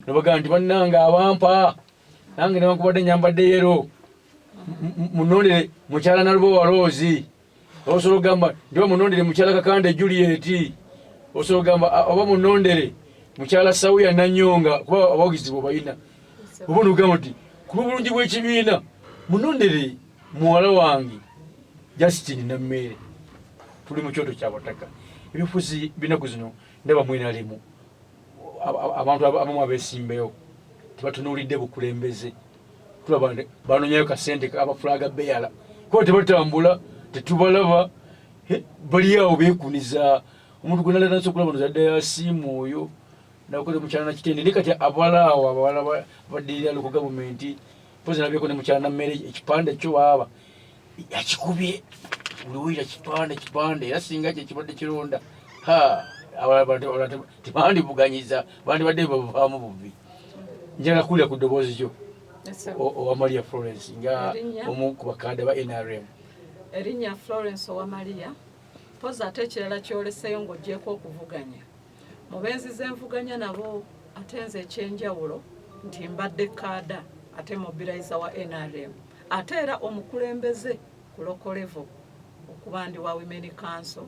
nobaga nti bannanga abampa nange newankubadde nyambadde yero munondere mukyala nalubo waloozi osobola okugamba nti oba munondere mukyala Kakande Juliet osobola okugamba oba munondere mukyala Sawuya Nanyonga kuba abawagizi bo balina oba nogamba nti ku lw'obulungi bw'ekibiina munondere muwala wange Justin Nammere tuli mu kyoto ky'abataka ebyofuzi binaku zino ndaba mwenalimu abantu abamu abeesimbeyo tebatunuulidde bukulembeze tulaba banonyayo kasente abafulaga beyala kuba tebatambula tetubalaba bali awo beekuniza omuntu gwe naleta okulaba nozadde yasiimu oyo nakoze mukyala nakitende naye kati abalaawo abawala baddirira local gavumenti pozi nabyeko ne mukyala Nammere ekipande kyo baaba yakikubye uliwira kipande era singa kyekibadde kironda tebandibuganyiza bandibadde bavaamu bubi njagala kuwulira ku ddoboozi kyo owa Maria Florence nga omu ku bakadde ba NRM. Erinnya Florence owa Maria pozi ate ekirala kyoleseyo ng'oggyeko okuvuganya mu benzi z'envuganya nabo ate nze ekyenjawulo nti mbadde kaada ate mobilizer wa NRM ate era omukulembeze ku local level okuba ndi wa Women Council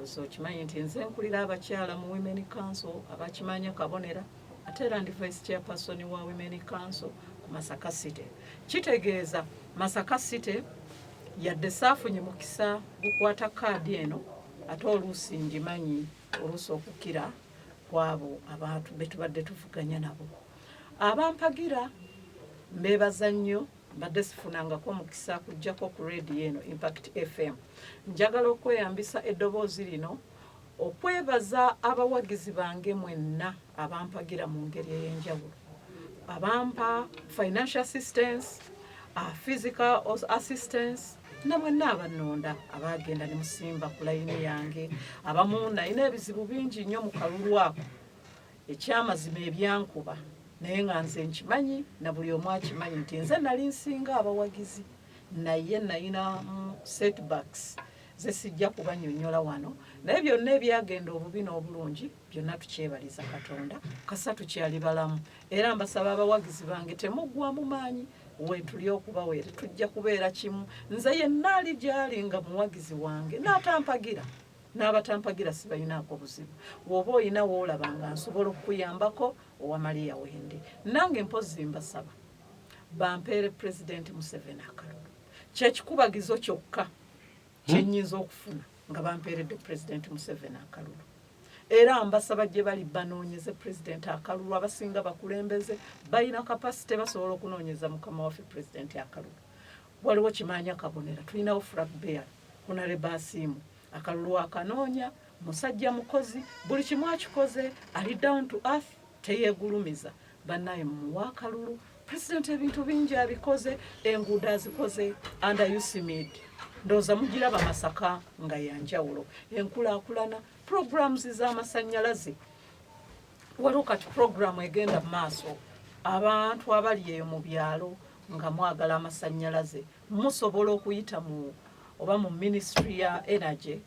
so kimanyi nti nze nkulira abakyala mu Women Council abakimanya kabonera ate era ndi vice chairperson wa Women Council ku Masaka City. Kitegeeza Masaka City yadde saafunye mukisa gukwata kaadi eno ate oluusi ngimanyi oluusi okukira kwabo abantu betubadde tuvuganya nabo abampagira mbeebaza nnyo mbadde sifunangako mukisa kujjako ku radio eno Impact FM. Njagala okweyambisa eddoboozi lino okwebaza abawagizi bange mwenna abampagira mu ngeri ey'enjawulo abampa financial assistance physical assistance na mwenna abannonda abagenda ne musimba ku layini yange abamu nalina ebizibu bingi nnyo mu kalulu ako ekyamazima ebyankuba naye nga nze nkimanyi na buli omu akimanyi nti nze nali nsinga abawagizi naye nalina setbacks ze sijja kubanyonnyola wano naye byonna ebyagenda obubi n'obulungi byonna tukyebaliza Katonda kasa tukyali balamu era mbasaba abawagizi bange temuggwamu maanyi wetuli okuba were tujja kubeera kimu nze yenna ali gyali nga muwagizi wange n'atampagira n'abatampagira sibalinaako buzibu woba olina woolaba nga nsobola okukuyambako owa Maria Wende nange mpozi mbasaba bampeere President Museveni akalulu kyekikubagizo kyokka kyennyinza okufuna nga bampeeredde President Museveni akalulu era mbasaba gye bali banoonyeze President akalulu abasinga bakulembeze balina kapasite basobola okunoonyeza mukama waffe President akalulu waliwo Kimanya Kabonera tulinawo Frank Bear Honorable Asiimu akalulu akanoonya musajja mukozi buli kimu akikoze ali down to earth teyeegulumiza bannaye mumuwa akalulu President ebintu bingi abikoze enguudo azikoze under USMID ndowooza mugiraba Masaka nga yanjawulo enkulaakulana programs z'amasannyalaze waliwo kati programu egenda mu maaso abantu abali eyo mu byalo nga mwagala amasannyalaze musobola okuyita mu oba mu ministry ya energy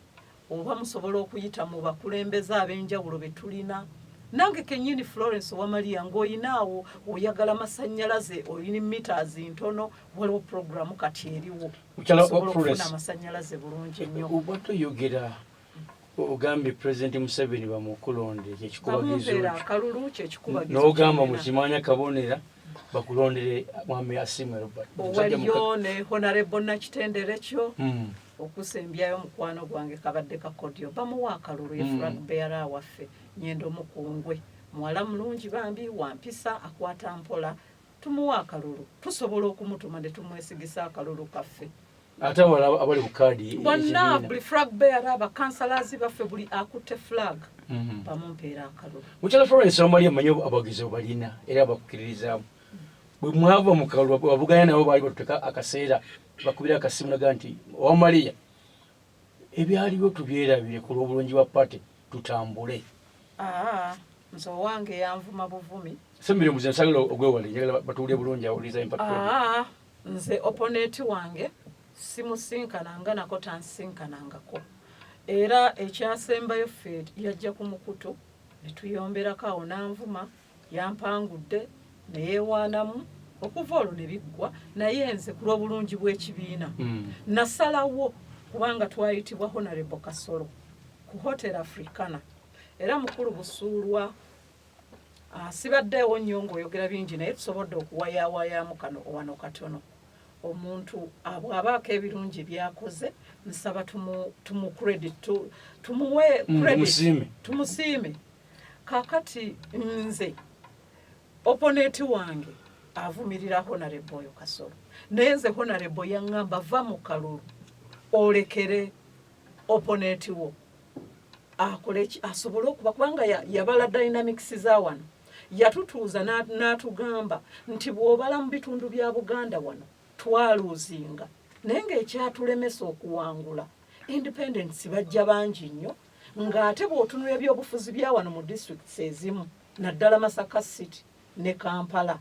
oba musobola okuyita mu bakulembeze ab'enjawulo be tulina nange kennyini Florence owa Maria ng'oyinaawo oyagala amasannyalaze olina meters ntono waliwo programu kati eriwo osobola okufuna amasannyalaze bulungi nnyo obwatoyogera ogambye President Museveni bamukulonde kyekikubagizo n'ogamba mu Kimanya Kabonera bakulondere mwami Asiimwe Robert waliyo ne Honorable Nakitendere kyo okusembyayo mukwano gwange kabadde kakodyo bamuwa akalulu ye Frank Bear waffe Nyendo Mukungwe muwala mulungi bambi wampisa akwata mpola tumuwa akalulu tusobola okumutuma ne tumwesigisa akalulu kaffe ate abali ku kaadi bonna buli Frank Bear aba councillors baffe buli akutte flag bamumpeera akalulu mukyala Florence omali amanyi abagizi balina era bakukkiririzaamu bwe mwava mu kalulu bavuganya nabo baali batuteka akaseera bakubira akasimu naga nti owa Maria ebyaliwo tubyerabire ku lw'obulungi bwa pate tutambule nze owange yanvuma buvumi sembire muze nsagala ogwewale njagala batuwulire bulungi awuliza Impact nze opponent wange simusinkananga nako tansinkanangako era ekyasembayo ffe yajja ku mukutu ne tuyomberako awo nanvuma yampangudde ne yeewaanamu okuva olwo ne biggwa naye nze ku lw'obulungi bw'ekibiina nasalawo kubanga twayitibwa Honorable Kasolo ku Hotel Africana era mukulu Busuulwa sibaddeewo nnyo ng'oyogera bingi naye tusobodde okuwayaawayaamu kano wano katono omuntu bw'abaako ebirungi byakoze nsaba tumu credit tumuwe credit tumusiime kakati nze opponent wange avumirira Honorable oyo Kasolo naye nze Honorable yaŋŋamba va mu kalulu olekere opponent wo akole asobole okuba kubanga yabala dynamics za wano yatutuuza n'atugamba nti bw'obala mu bitundu bya Buganda wano twaluuzinga naye ng'ekyatulemesa okuwangula independence bajja bangi nnyo ng'ate bw'otunula ebyobufuzi bya wano mu districts ezimu naddala Masaka City ne Kampala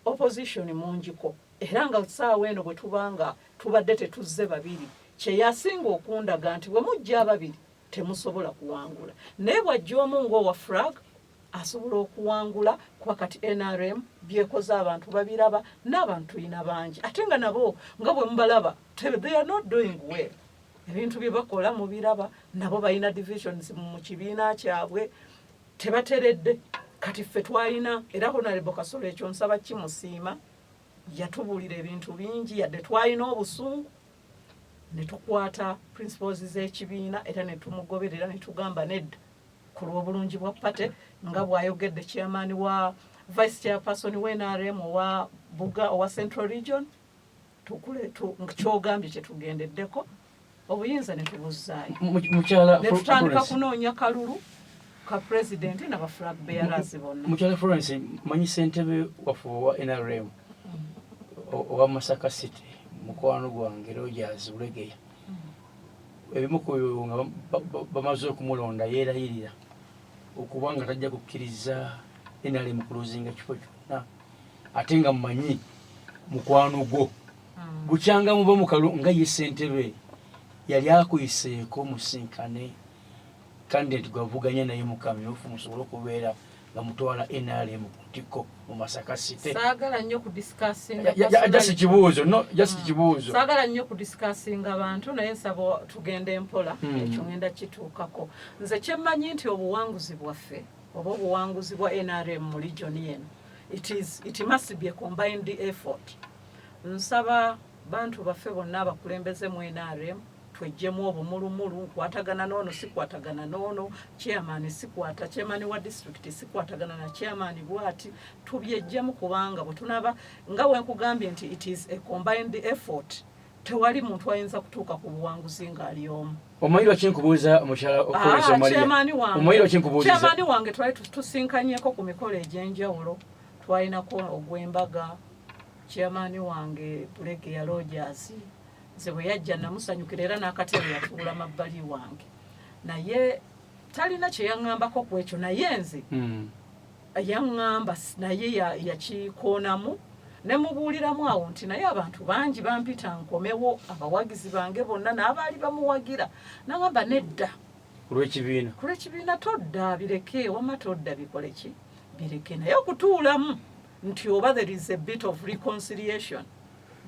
opposition mungiko era nga ssaawa eno bwe tubanga tubadde tetuzze babiri kye yasinga okundaga nti bwe mujja ababiri temusobola kuwangula naye bw'ajja omu ng'owa flag asobola okuwangula kuba kati NRM byekoze abantu babiraba n'abantu ina bangi ate nga nabo nga bwe mubalaba they are not doing well ebintu bye bakola mu biraba nabo balina divisions mu kibiina kyabwe tebateredde kati ffe twalina era Honorable Kasolo ekyo nsaba kimusiima yatubuulira ebintu bingi yadde twalina obusungu ne tukwata principles z'ekibiina era ne tumugoberera ne tugamba nedda ku lw'obulungi bwa pate nga bw'ayogedde chairman wa vice chairperson wa NRM owa Central Region kyogambye kye tugendeddeko obuyinza ne tubuzzaayo ne tutandika kunoonya kalulu ka president na ba flag bearers bonna. Mukyala Florence manyi ssentebe waffe wa NRM owa Masaka City mukwano gwange Rogers Ulegeya ebimu ku nga bamaze okumulonda yeerayirira okuba nga tajja kukkiriza NRM kuluzinga kifo kyonna ate nga mumanyi mukwano gwo bukyanga muba mukalu nga ye ssentebe yali akuyiseeko musinkane candidate gwavuganya naye mukamyufu musobole okubeera nga mutwala NRM kutiko mu Masaka City. Saagala nnyo ku discussing just kibuuzo no just kibuuzo. Saagala nnyo ku discussing abantu naye nsaba tugende empola ekyo ngenda kituukako. Nze kyemmanyi nti obuwanguzi bwaffe oba obuwanguzi bwa NRM mu region yeno it must be a combined effort. Nsaba bantu baffe bonna abakulembeze mu NRM twejjemu obumulumulu kwatagana n'ono sikwatagana n'ono chairman sikwata chairman wa district sikwatagana na chairman bwati tubyejjemu kubanga bwe tunaba nga we nkugambye nti it is a combined effort tewali muntu ayinza kutuuka ku buwanguzi ng'ali omu. Omayiro kinkubuuza mukyala okoleza Maria omayiro kinkubuuza chairman wange twali tusinkanyeko ku mikolo egy'enjawulo twalinako ogw'embaga chairman wange Bulegeya Rogers Zewe yajja namusanyukira era n'akatebe yatuula mabbali wange naye talina kye yaŋŋambako ku ekyo naye nze yaŋŋamba naye yakikoonamu ne mubuuliramu awo nti naye abantu bangi bampita nkomewo abawagizi bange bonna n'abaali bamuwagira n'aŋŋamba nedda ku lw'ekibiina todda bireke wama todda bikole ki bireke naye okutuulamu nti oba there is a bit of reconciliation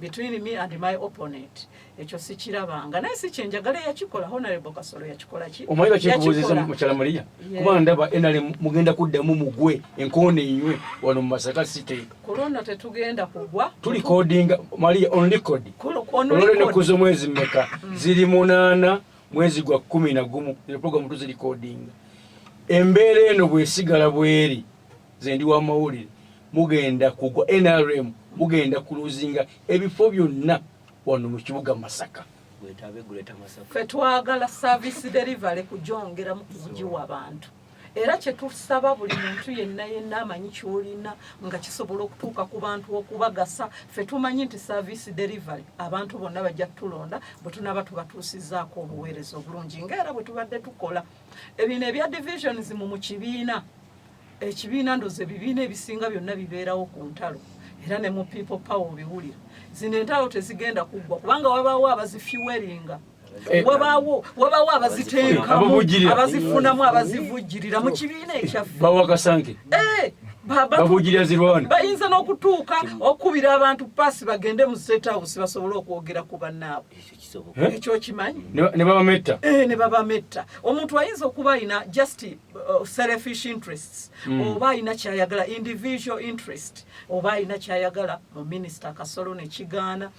between me and my opponent ekyo sikirabanga naye si kyenjagala yakikola Honorable Kasolo yakikola ki omayiro kyekubuuziza mukyala Maria kuba ndaba NRM mugenda kuddamu mugwe enkoone enywe wano mu Masaka City kulonna tetugenda kugwa tuli coding Maria on record olole kuzo mwezi mmeka ziri 8 mwezi gwa 11 ile program tuziri coding embeera eno bwesigala bweri zendi wa mawulire mugenda kugwa NRM mugenda kuluzinga ebifo byonna wano mu kibuga Masaka ffe twagala service delivery kujongera mu kugiwa abantu era kye tusaba buli muntu yenna amanyi kyolina nga kisobola okutuuka ku bantu okubagasa ffe tumanyi nti service delivery abantu bonna bajja tulonda bwe tunaba tubatuusizaako obuweereza obulungi ng'era bwe tubadde tukola ebino ebya divisions mu kibiina ekibiina ndoze bibiina ebisinga byonna bibeerawo ku ntalo era ne mu people power biwulira zino entalo tezigenda kuggwa kubanga wabaawo abazifiweringa wabaawo abazitenkamu abazifunamu abazivujjirira mu kibiina ekyaffe bawakasanke babujira zirwana bayinza n'okutuuka okubira abantu pasi bagende mu State House basobole okwogera ku bannaabwe ekyo kimanyi ne babametta ne babametta omuntu ayinza okuba ayina just selfish interests oba ayina kyayagala individual interest oba ayina kyayagala mu Minisita Kasolo ne kigaana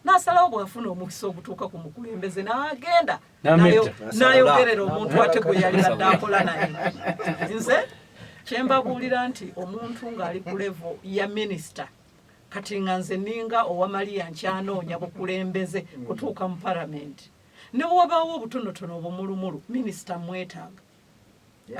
nasalawo bwafuna omukisa ogutuuka ku mukulembeze n'agenda n'ayogerera omuntu ate gwe yali badde akola naye nze kyembabuulira nti omuntu ng'ali ku level ya minisita kati nga nze ninga owamaliya nkyanoonya bukulembeze kutuuka mu palamenti ne wabaawo obutonotono obumulumulu minisita mwetaaga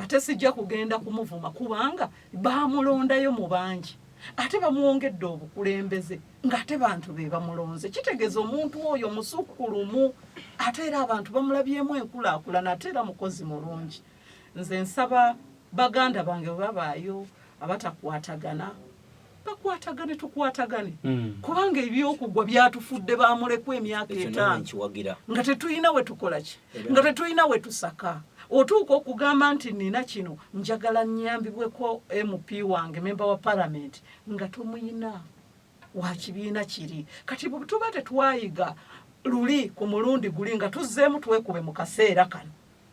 ate sijja kugenda kumuvuma kubanga baamulondayo mu bangi ate bamwongedde obukulembeze ng'ate bantu be bamulonze kitegeeza omuntu oyo musukkulumu ate era abantu bamulabyemu enkulaakulana ate era mukozi mulungi nze nsaba baganda bange babaayo abatakwatagana bakwatagane tukwatagane kubanga ebyokugwa byatufudde bamulekwa emyaka 5 nga tetulina we tukola ki nga tetulina we tusaka otuuka okugamba nti nina kino njagala nnyambibweko MP wange memba wa palamenti nga tomuyina wa kibiina kiri kati bwe tuba tetwayiga luli ku mulundi guli nga tuzzeemu twekube mu kaseera kano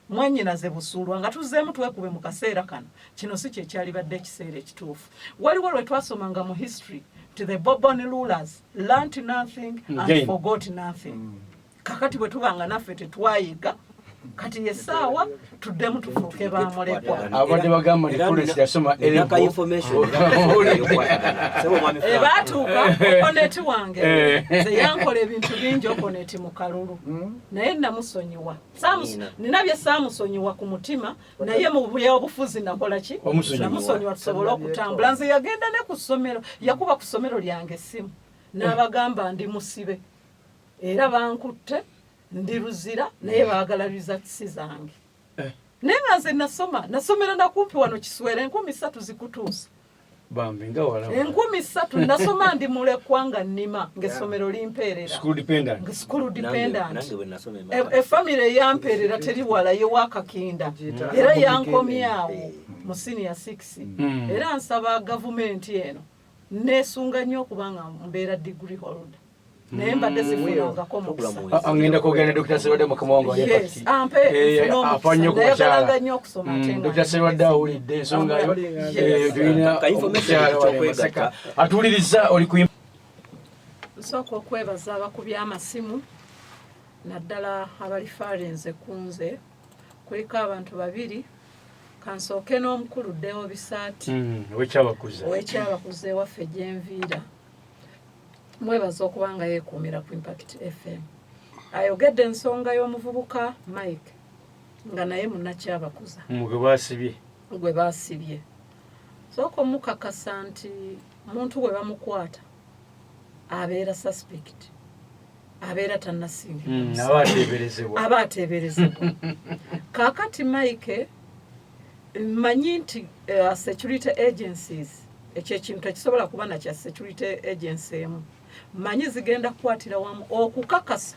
mwanyinaze busulwa nga tuzzeemu twekube mu kaseera kano kino si kyekyali badde ekiseera ekituufu waliwo lwe twasomanga mu history to the Bourbon rulers learnt nothing and forgot nothing kakati bwe tubanga naffe tetwayiga kati yesaawa tuddemu tufuuke bamulekwa abadde bagamba ni police yasoma erika information baatuuka oponeti wange ze yankola ebintu bingi oponeti mu kalulu naye namusonyiwa nina bye saamusonyiwa ku mutima naye mu byobufuzi nakola ki namusonyiwa tusobole okutambula nze yagenda ne ku ssomero yakuba ku ssomero lyange essimu n'abagamba ndi musibe era bankutte ndi ruzira naye baagalariza kisi zange naye nga nze nasomera nakumpi wano Kiswere 3 zikutuusa bambi nga wala 3 nasoma ndi mulekwa nga nnima ng'essomero limpeerera school dependent family yampeerera teri wala ye wakakinda era yankomyawo mu senior 6 era nsaba gavumenti eno nesunga nnyo okubanga mbeera degree holder naye mbadde sifunangako mukisa angenda kwogera ne Dr. Serwadde mukama wange yes afanye okukyala nnyo okusoma Dr. Serwadde awulidde ensonga tulina omukyala atuwuliriza oli ku nsooka okwebaza abakubi amasimu naddala abali farenze kunze kuliko abantu 2 kansooke n'omukulu Deo Bisaati owekyabakuze waffe gyenviira mwebaza okubanga yeekuumira ku Impact FM ayogedde ensonga y'omuvubuka Mike nga naye munnakyabakuza gwe baasibye sooka omukakasa nti muntu bwe bamukwata abeera suspect abeera tannasingibwa aba ateeberezebwa kaakati Mike mmanyi nti security agencies ekyo ekintu ekisobola kuba nakya security agency emu manyi zigenda kukwatira wamu okukakasa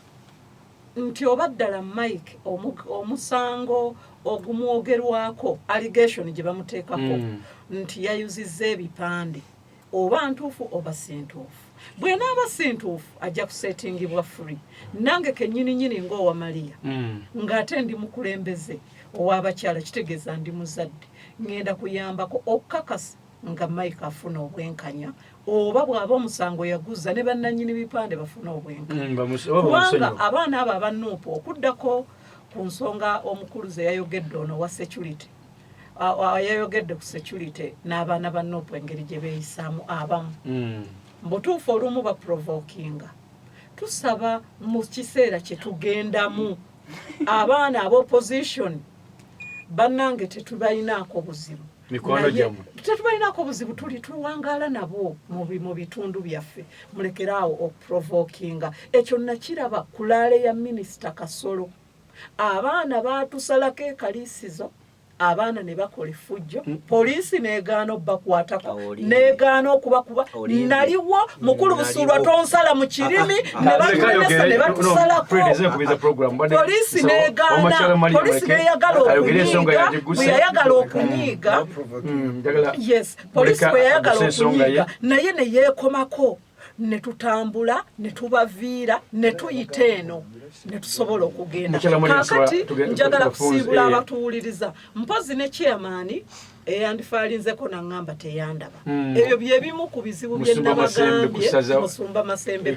nti obaddala Mike omusango ogumwogerwako allegation gye bamuteekako nti yayuzizza ebipande oba ntuufu oba si ntuufu bwe naaba si ntuufu ajja kusetingibwa free nange kennyini ng'owamaliya ng'ate ndi mukulembeze ow'abakyala kitegeeza ndi muzadde ngenda kuyambako okukakasa nga Mike afuna obwenkanya oba bw'aba omusango yaguza ne bannannyini bipande bafuna obwenkanya kubanga abaana abo abanuupu okuddako ku nsonga omukulu ze yayogedde ono wa security yayogedde ku security n'abaana bannuupu engeri gye beeyisaamu abamu mbutuufu olumu baprovokinga tusaba mu kiseera kye tugendamu abaana ab'opposition bannange tetubalinaako buzibu tetubalinaako buzibu tuli tuwangaala nabo mu bitundu byaffe mulekeraawo okuprovokinga ekyo nakiraba kulaale ya minisita Kasolo abaana baatusalako ekaliisizo abaana ne bakola effujjo poliisi n'egaana obbakwatako n'egaana okubakuba naliwo mukulu busuulwa tonsala mu kirimi ne batunesa ne batusalako poliisi n'egaana poliisi n'eyagala okunyiiga bwe yayagala okunyiiga yes poliisi bwe yayagala okunyiiga naye ne yeekomako ne tutambula ne tubaviira ne tuyita eno ne tusobola okugenda kaakati njagala kusiibula abatuwuliriza mpozi ne chairman eyandifaalinzeko naŋŋamba teyandaba ebyo bye bimu ku bizibu bye nabagambye Musumba Masembe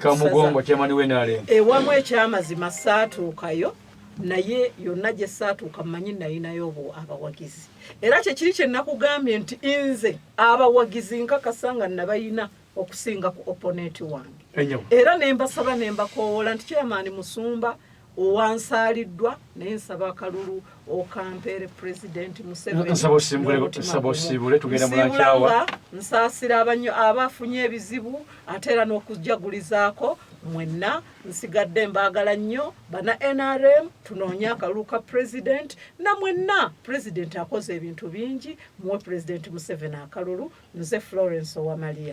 ewamu ekyamazima saatuukayo naye yonna gye saatuuka mmanyi nayinayo abawagizi era kyekiri kye nakugambye nti nze abawagizi nkakasa nga nabayina okusinga ku opponent wange era nembasaba nembakoowola nti chairman Musumba owansaaliddwa naye nsaba akalulu okampeere President Museveni nsaasira abafunye ebizibu ate era n'okujagulizaako mwenna nsigadde mbaagala nnyo bana NRM tunoonye akalulu ka President na mwenna President akoze ebintu bingi muwe President Museveni akalulu nze Florence Owamaliya